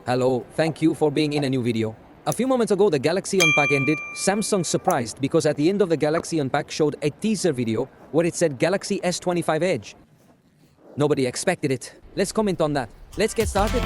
Hello, thank you for being in a new video. A few moments ago, the Galaxy Unpack ended. Samsung surprised because at the end of the Galaxy Unpack showed a teaser video where it said Galaxy S25 Edge. Nobody expected it. Let's comment on that. Let's get started.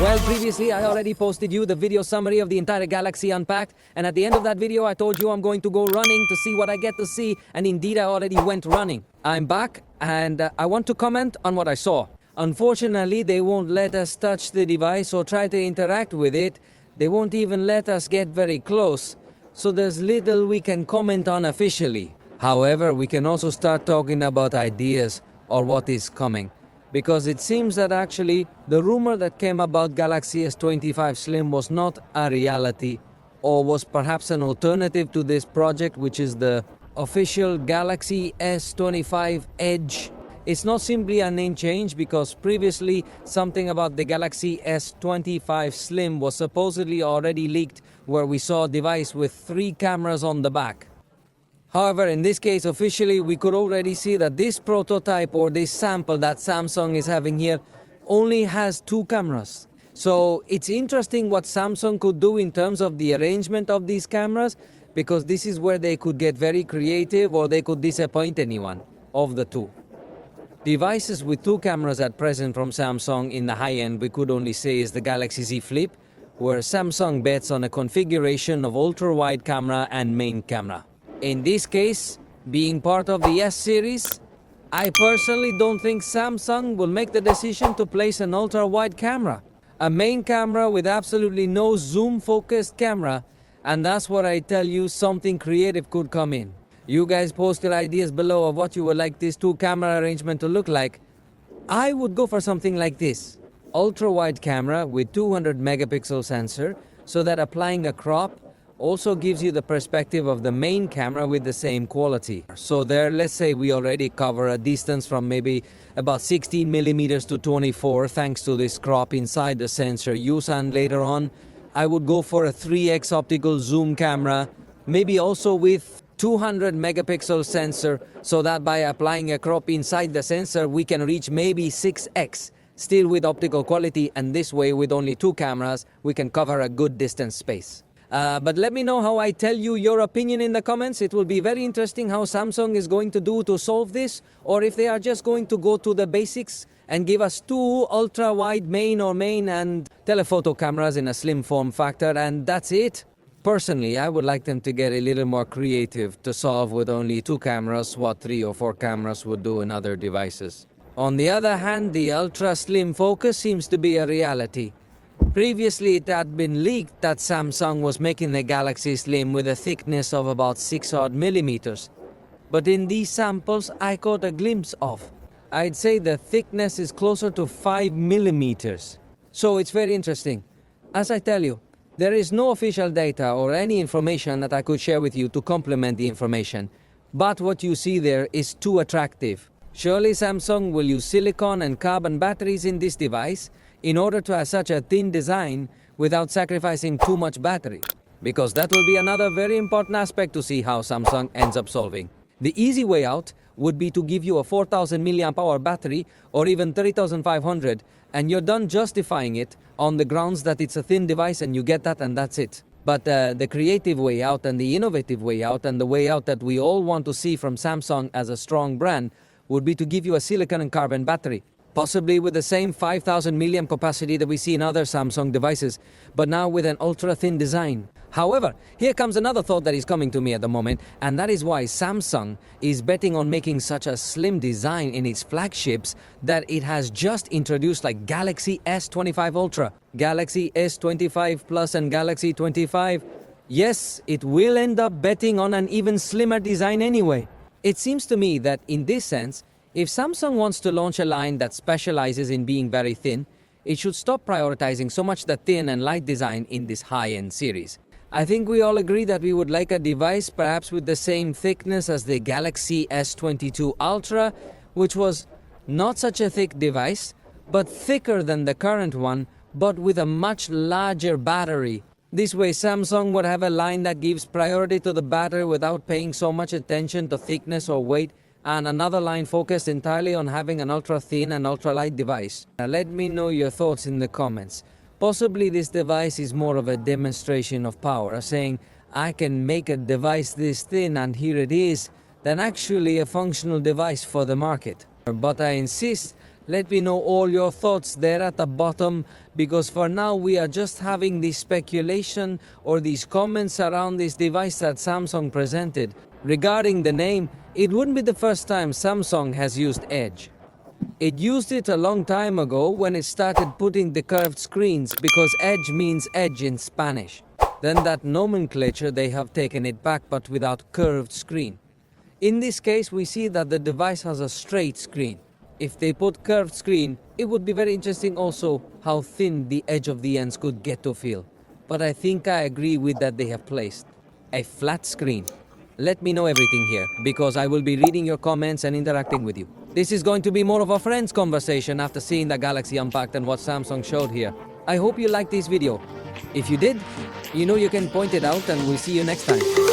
Well, previously I already posted you the video summary of the entire Galaxy Unpacked, and at the end of that video I told you I'm going to go running to see what I get to see, and indeed I already went running. I'm back and I want to comment on what I saw. Unfortunately, they won't let us touch the device or try to interact with it. They won't even let us get very close, so there's little we can comment on officially. However, we can also start talking about ideas or what is coming. Because it seems that actually the rumor that came about Galaxy S25 Slim was not a reality, or was perhaps an alternative to this project, which is the official Galaxy S25 Edge. It's not simply a name change, because previously something about the Galaxy S25 Slim was supposedly already leaked, where we saw a device with 3 cameras on the back. However, in this case, officially, we could already see that this prototype or this sample that Samsung is having here only has 2 cameras. So it's interesting what Samsung could do in terms of the arrangement of these cameras, because this is where they could get very creative or they could disappoint anyone of the two. Devices with 2 cameras at present from Samsung in the high end, we could only say, is the Galaxy Z Flip, where Samsung bets on a configuration of ultra-wide camera and main camera. In this case, being part of the S series, I personally don't think Samsung will make the decision to place an ultra-wide camera. A main camera with absolutely no zoom-focused camera, and that's what I tell you, something creative could come in. You guys post your ideas below of what you would like this 2-camera arrangement to look like. I would go for something like this. Ultra-wide camera with 200 megapixel sensor, so that applying a crop also gives you the perspective of the main camera with the same quality. So there, let's say we already cover a distance from maybe about 16 millimeters to 24 thanks to this crop inside the sensor use, and later on I would go for a 3x optical zoom camera, maybe also with 200 megapixel sensor, so that by applying a crop inside the sensor we can reach maybe 6x, still with optical quality, and this way with only 2 cameras we can cover a good distance space. But let me know how I tell you your opinion in the comments. It will be very interesting how Samsung is going to do to solve this, or if they are just going to go to the basics and give us 2 ultra-wide main and telephoto cameras in a slim form factor, and that's it. Personally, I would like them to get a little more creative to solve with only 2 cameras what 3 or 4 cameras would do in other devices. On the other hand, the ultra-slim focus seems to be a reality. Previously, it had been leaked that Samsung was making the Galaxy Slim with a thickness of about 6 odd millimeters. But in these samples, I caught a glimpse of. I'd say the thickness is closer to 5 millimeters. So it's very interesting. As I tell you, there is no official data or any information that I could share with you to complement the information. But what you see there is too attractive. Surely Samsung will use silicon and carbon batteries in this device in order to have such a thin design without sacrificing too much battery. Because that will be another very important aspect to see how Samsung ends up solving. The easy way out would be to give you a 4000 mAh battery or even 3500, and you're done justifying it on the grounds that it's a thin device and you get that and that's it. But the creative way out and the innovative way out and the way out that we all want to see from Samsung as a strong brand would be to give you a silicon and carbon battery. Possibly with the same 5000 mAh capacity that we see in other Samsung devices, but now with an ultra-thin design. However, here comes another thought that is coming to me at the moment, and that is why Samsung is betting on making such a slim design in its flagships that it has just introduced, like Galaxy S25 Ultra, Galaxy S25 Plus and Galaxy 25. Yes, it will end up betting on an even slimmer design anyway. It seems to me that in this sense, if Samsung wants to launch a line that specializes in being very thin, it should stop prioritizing so much the thin and light design in this high-end series. I think we all agree that we would like a device perhaps with the same thickness as the Galaxy S22 Ultra, which was not such a thick device, but thicker than the current one, but with a much larger battery. This way Samsung would have a line that gives priority to the battery without paying so much attention to thickness or weight, and another line focused entirely on having an ultra-thin and ultra-light device. Now, let me know your thoughts in the comments. Possibly this device is more of a demonstration of power, saying, I can make a device this thin and here it is, than actually a functional device for the market. But I insist, let me know all your thoughts there at the bottom, because for now we are just having this speculation or these comments around this device that Samsung presented. Regarding the name, it wouldn't be the first time Samsung has used Edge. It used it a long time ago when it started putting the curved screens, because Edge means edge in Spanish. Then that nomenclature they have taken it back, but without curved screen. In this case we see that the device has a straight screen. If they put curved screen, it would be very interesting also how thin the edge of the ends could get to feel. But I think I agree with that they have placed a flat screen. Let me know everything here, because I will be reading your comments and interacting with you. This is going to be more of a friends conversation after seeing the Galaxy Unpacked and what Samsung showed here. I hope you liked this video. If you did, you know you can point it out, and we'll see you next time.